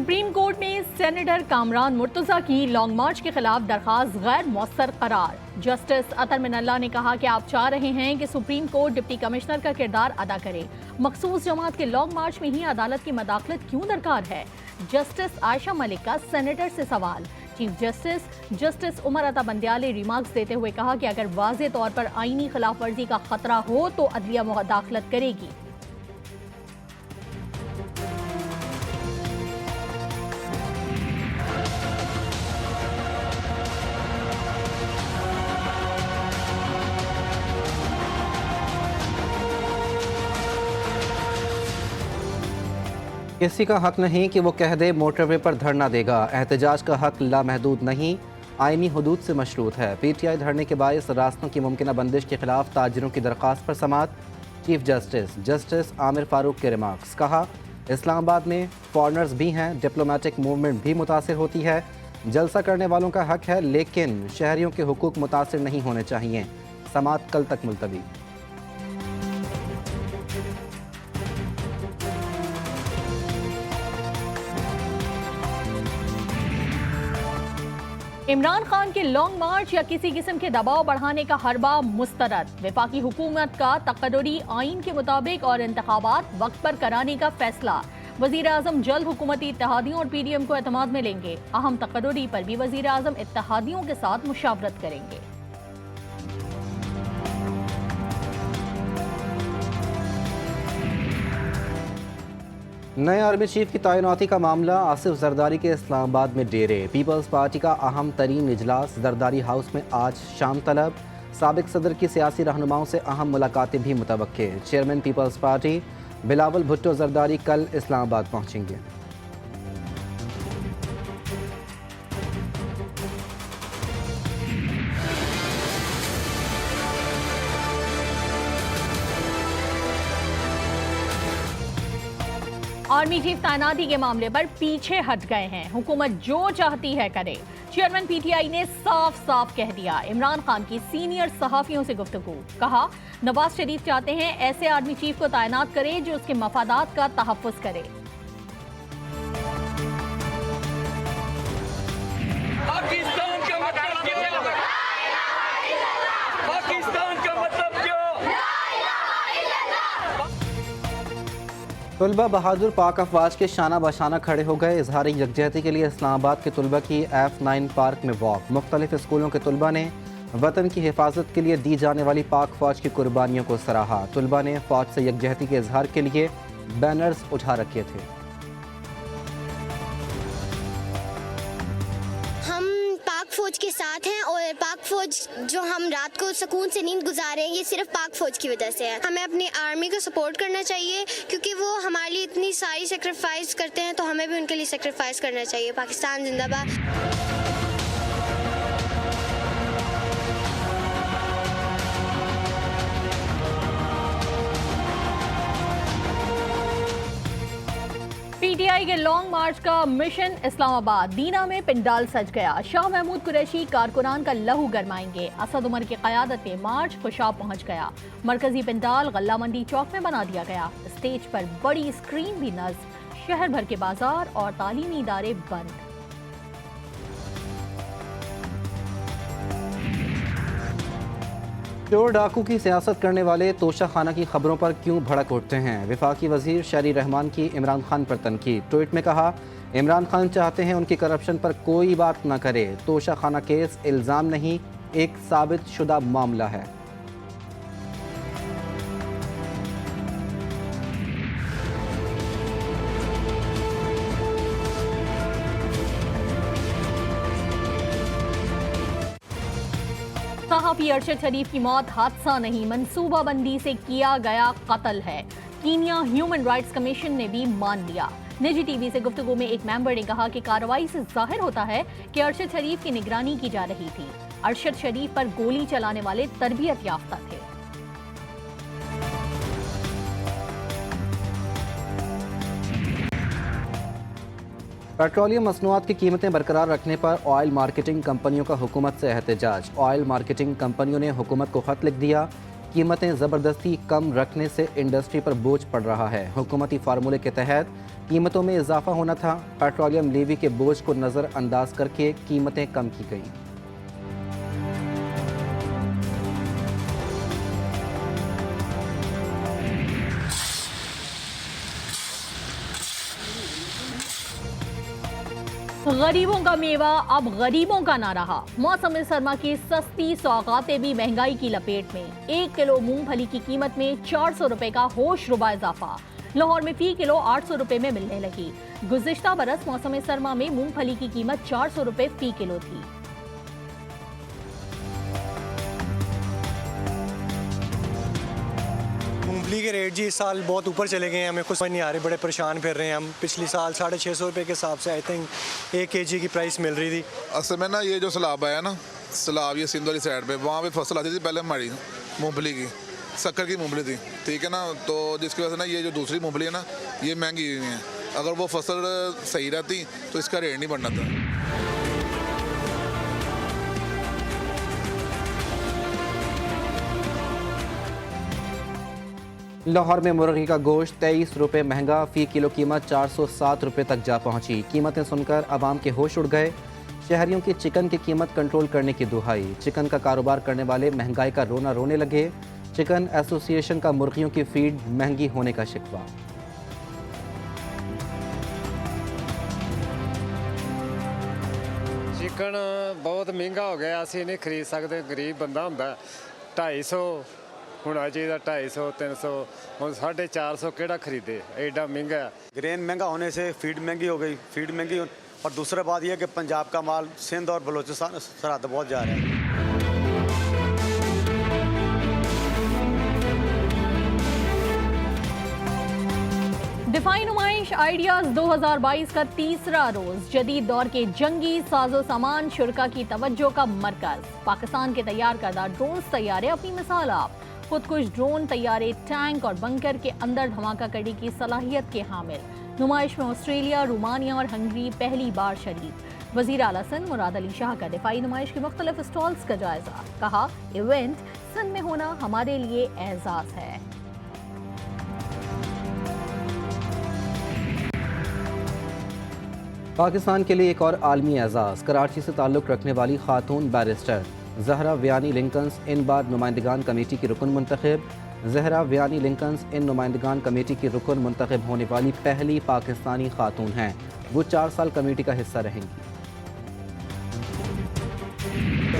Supreme court में senator Kamran Murtaza की long मार्च के खिलाफ दरखास्त गैर मौसर करार। जस्टिस अतर मिनल्ला ने कहा कि आप चाह रहे हैं कि सुप्रीम कोर्ट डिप्टी कमिश्नर का किरदार अदा करे, मखसूस जमात के लॉन्ग मार्च में ही अदालत की मदाखलत क्यों दरकार है। जस्टिस आयशा मलिक का सेनेटर से सवाल। Chief justice Umar Ata बंदियाले remarks देते हुए कहा कि अगर वाज़े तौर पर आईनी खिलाफ वर्जी का खतरा हो तो अदलिया मुदाखलत करेगी। किसी का हक नहीं कि वो कह दे मोटरवे पर धरना देगा। एहतजाज का हक लामहदूद नहीं, आईनी हदूद से मशरूत है। पीटीआई धरने के बायस रास्तों की मुमकिन बंदिश के खिलाफ ताजिरों की दरख्वास्त पर समाअत। चीफ जस्टिस आमिर फारूक के रिमार्क्स। कहा, इस्लामाबाद में फॉरनर्स भी हैं, डिप्लोमेटिक मूवमेंट भी मुतासिर होती है। जलसा करने वालों का हक है, लेकिन शहरियों के हुकूक मुतासिर नहीं होने चाहिए। समाअत कल तक मुलतवी। इमरान खान के लॉन्ग मार्च या किसी किस्म के दबाव बढ़ाने का हरबा मुस्तरद। वफाकी हुकूमत का तकर्रुरी आइन के मुताबिक और इंतखाबात वक्त पर कराने का फैसला। वजीर आजम जल्द हुकूमती इत्तेहादियों और पीडीएम को एतमाद में लेंगे। अहम तकर्रुरी पर भी वजीर आजम इत्तेहादियों के साथ मुशावरत करेंगे। नए आर्मी चीफ की तैनाती का मामला। आसिफ जरदारी के इस्लामाबाद में डेरे। पीपल्स पार्टी का अहम तरीन इजलास जरदारी हाउस में आज शाम तलब। साबिक सदर की सियासी रहनुमाओं से अहम मुलाकातें भी मुतवक्के। चेयरमैन पीपल्स पार्टी बिलावल भुट्टो जरदारी कल इस्लामाबाद पहुंचेंगे। आर्मी चीफ तैनाती के मामले पर पीछे हट गए हैं। हुकूमत जो चाहती है करे। चेयरमैन पीटीआई ने साफ साफ कह दिया। इमरान खान की सीनियर सहाफियों से गुफ्तगू। कहा, नवाज शरीफ चाहते हैं ऐसे आर्मी चीफ को तैनात करे जो उसके मफादात का तहफ़्फ़ुज़ करे। तुलबा बहादुर पाक अफवाज के शाना बशाना खड़े हो गए। इजहार यकजहती के लिए इस्लामाबाद के तुलबा की F9 पार्क में वॉक। मुख्तलिफ स्कूलों के तुलबा ने वतन की हिफाजत के लिए दी जाने वाली पाक फौज की कुर्बानियों को सराहा। तुलबा ने फौज से यकजहती के इजहार के लिए बैनर्स उठा रखे थे। फौज के साथ हैं और पाक फौज जो हम रात को सुकून से नींद गुजारे हैं, ये सिर्फ पाक फौज की वजह से है। हमें अपनी आर्मी को सपोर्ट करना चाहिए क्योंकि वो हमारे लिए इतनी सारी सेक्रीफाइस करते हैं, तो हमें भी उनके लिए सेक्रीफाइस करना चाहिए। पाकिस्तान जिंदाबाद। पीटीआई के लॉन्ग मार्च का मिशन इस्लामाबाद। दीना में पिंडाल सज गया। शाह महमूद कुरैशी कारकुनान का लहू गरमाएंगे। असद उमर की क़यादत में मार्च खुशाब पहुंच गया। मरकजी पिंडाल गल्ला मंडी चौक में बना दिया गया। स्टेज पर बड़ी स्क्रीन भी नस्ब। शहर भर के बाजार और तालीमी इदारे बंद। चोर डाकू की सियासत करने वाले तोशा खाना की खबरों पर क्यों भड़क उठते हैं। वफाकी वजीर शहरी रहमान की इमरान खान पर तनकीद। ट्वीट में कहा, इमरान खान चाहते हैं उनकी करप्शन पर कोई बात न करे। तोशा खाना केस इल्ज़ाम नहीं, एक साबित शुदा मामला है। सहाफ़ी अरशद शरीफ की मौत हादसा नहीं, मंसूबाबंदी से किया गया कत्ल है। कीनिया ह्यूमन राइट्स कमीशन ने भी मान लिया। निजी टीवी से गुफ्तगू में एक मेंबर ने कहा कि कार्रवाई से जाहिर होता है कि अरशद शरीफ की निगरानी की जा रही थी। अरशद शरीफ पर गोली चलाने वाले तरबियत याफ्ता थे। पेट्रोलियम मसनूआत की कीमतें बरकरार रखने पर ऑयल मार्केटिंग कंपनियों का हुकूमत से एहतजाज। ऑयल मार्केटिंग कंपनियों ने हुकूमत को खत लिख दिया। कीमतें ज़बरदस्ती कम रखने से इंडस्ट्री पर बोझ पड़ रहा है। हुकूमती फार्मूले के तहत कीमतों में इजाफा होना था। पेट्रोलियम लेवी के बोझ को नज़रअंदाज करके कीमतें कम की गईं। गरीबों का मेवा अब गरीबों का ना रहा। मौसम सरमा की सस्ती सौगातें भी महंगाई की लपेट में। 1 किलो मूंगफली की कीमत में 400 रुपए का होश रुबा इजाफा। लाहौर में फी किलो 800 रुपए में मिलने लगी। गुज़िश्ता बरस मौसम सरमा में मूंगफली की कीमत 400 रुपए फी किलो थी। मूंगफली के रेट जी इस साल बहुत ऊपर चले गए हैं, हमें कुछ समझ नहीं आ रही, बड़े परेशान फिर रहे हैं हम। पिछली साल 650 रुपये के हिसाब से आई थिंक 1 kg की प्राइस मिल रही थी। असल में ना ये जो सैलाब आया ना, सैलाब ये सिंध वाली साइड पे, वहाँ पे फसल आती थी पहले हमारी मूंगफली की, शक्कर की मूंगफली थी, ठीक है ना। तो जिसकी वजह से ना ये जो दूसरी मूंगफली है ना, ये महंगी हुई है। अगर वो फसल सही रहती तो इसका रेट नहीं बढ़ना था। लाहौर में मुर्गी का गोश्त 23 रुपये महंगा, फ़ी किलो कीमत 407 रुपये तक जा पहुंची। कीमतें सुनकर आवाम के होश उड़ गए। शहरियों की चिकन की कीमत कंट्रोल करने की दुहाई। चिकन का कारोबार करने वाले महंगाई का रोना रोने लगे। चिकन एसोसिएशन का मुर्गियों की फीड महंगी होने का शिकवा। चिकन बहुत महंगा हो गया, ਅਸੀਂ नहीं खरीद सकते, गरीब बंदा ਹੁੰਦਾ। 250 होना चाहिए, 250 300, हम 450 केड़ा खरीदे, एडा महंगा। ग्रेन महंगा होने से फीड महंगी हो गई, फीड महंगी और दूसरा बात यह है कि पंजाब का माल सिंध और बलूचिस्तान सरहद बहुत जा रहा है। दिफाई नुमाइश आइडियाज 2022 का तीसरा रोज। जदीद दौर के जंगी साजो सामान शुरका की तवज्जो का मरकज। पाकिस्तान के तैयार करदा ड्रोन तैयारे अपनी मिसाल आप। खुदकुश ड्रोन तैयारे टैंक और बंकर के अंदर धमाका करने की सलाहियत के हामिल। नुमाइश में ऑस्ट्रेलिया, रोमानिया और हंगरी पहली बार शरीक। वजीर आला सिंध मुराद अली शाह का दिफाई नुमाइश के मुख्तलिफ स्टॉल्स का जायजा। कहा, इवेंट सिंध में होना हमारे लिए एजाज है। पाकिस्तान के लिए एक और आलमी एजाज़। कराची से ताल्लुक़ रखने वाली खातून बैरिस्टर ज़हरा वियानी लिंकन्स इन बार नुमाइंदगान कमेटी की रुकन मुंतखब। ज़हरा वियानी लिंकन्स इन नुमाइंदगान कमेटी की रुकन मुंतखब होने वाली पहली पाकिस्तानी खातून हैं। वो 4 साल कमेटी का हिस्सा रहेंगी।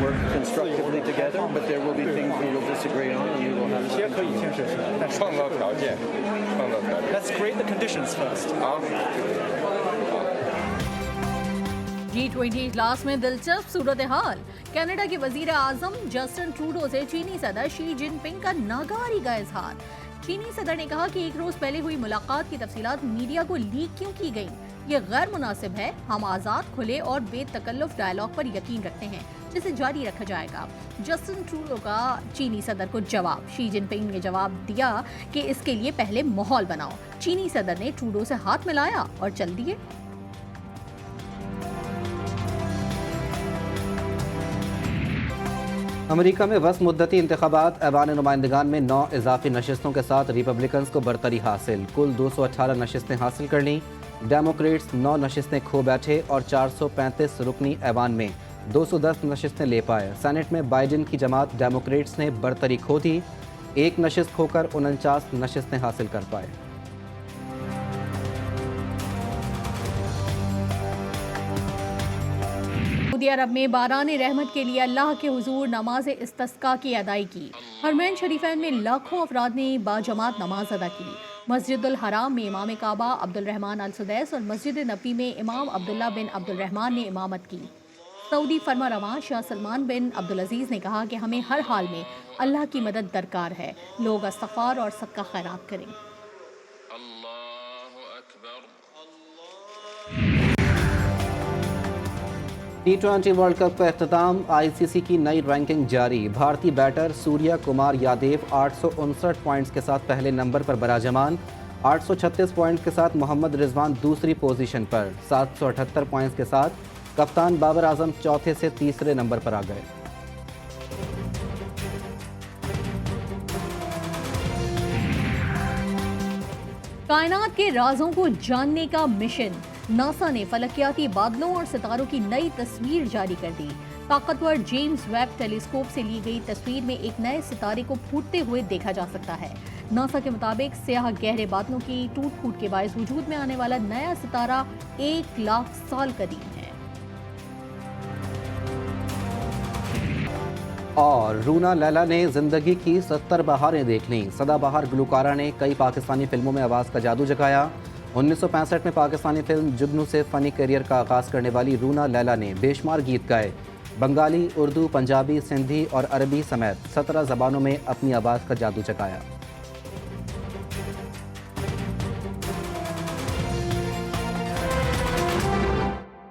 Work constructively together, but there will be things we will disagree on, and we will have. 协可以建设创造条件，创造条件。 Let's create the conditions first. G20 इजलास में दिलचस्प सूरत हाल। कनाडा के वजीर आजम जस्टिन ट्रूडो से चीनी सदर शी जिनपिंग का नागवारी का इजहार। चीनी सदर ने कहा कि एक रोज पहले हुई मुलाकात की तफसीलात मीडिया को लीक क्यों की गई, ये गैर मुनासिब है। हम आज़ाद, खुले और बेतकल्लुफ डायलॉग पर यकीन रखते हैं, जिसे जारी रखा जाएगा। जस्टिन ट्रूडो का चीनी सदर को जवाब। शी जिनपिंग ने जवाब दिया कि इसके लिए पहले माहौल बनाओ। चीनी सदर ने ट्रूडो से हाथ मिलाया और चल दिए। अमेरिका में वस मुद्दती इंतखाबात। ऐवान नुमाइंदगान में 9 इजाफी नशिस्तों के साथ रिपब्लिकन्स को बरतरी हासिल। कुल 218 नशिस्तें हासिल कर लीं। डेमोक्रेट्स 9 नशिस्तें खो बैठे और 435 रुकनी ऐवान में 210 नशिस्तें ले पाए। सेनेट में बाइडेन की जमात डेमोक्रेट्स ने बरतरी खो दी। 1 नशिस्त खोकर 49 नशिस्तें हासिल कर पाए। सऊदी अरब में बारान रहमत के लिए अल्लाह के हुजूर नमाज इस्तिस्का की अदायगी। हरमैन शरीफैन में लाखों अफराद ने बाजमात नमाज अदा की। मस्जिदुल हराम में इमाम काबा अब्दुल रहमान अल सुदैस और मस्जिद नबी में इमाम अब्दुल्ला बिन अब्दुल रहमान ने इमामत की। सऊदी फरमा रवां शाह सलमान बिन अब्दुल अजीज़ ने कहा कि हमें हर हाल में अल्लाह की मदद दरकार है। लोग इस्तग़फ़ार और सदका खैरात करें। T20 वर्ल्ड कप का अख्ताम। ICC की नई रैंकिंग जारी। भारतीय बैटर सूर्या कुमार यादव 859 पॉइंट्स के साथ पहले नंबर पर बराजमान। 836 पॉइंट्स के साथ मोहम्मद रिजवान दूसरी पोजीशन पर। 778 पॉइंट्स के साथ कप्तान बाबर आजम चौथे से तीसरे नंबर पर आ गए। कायनात के राजों को जानने का मिशन। नासा ने फलकियाती बादलों और सितारों की नई तस्वीर जारी कर दी। ताकतवर जेम्स वेब टेलीस्कोप से ली गई तस्वीर में एक नए सितारे को फूटते हुए देखा जा सकता है। नासा के मुताबिक स्याह गहरे बादलों की टूट फूट के बायस वजूद में आने वाला नया सितारा 1 लाख साल कदीम है। और रूना लैला ने जिंदगी की 70 बहारें देख लीं। सदाबहार गुलकारा ने कई पाकिस्तानी फिल्मों में आवाज़ का जादू जगाया। 1965 में पाकिस्तानी फिल्म जुगनू से फ़नी करियर का आगाज़ करने वाली रूना लैला ने बेशुमार गीत गाए। बंगाली, उर्दू, पंजाबी, सिंधी और अरबी समेत 17 ज़बानों में अपनी आवाज़ का जादू जगाया।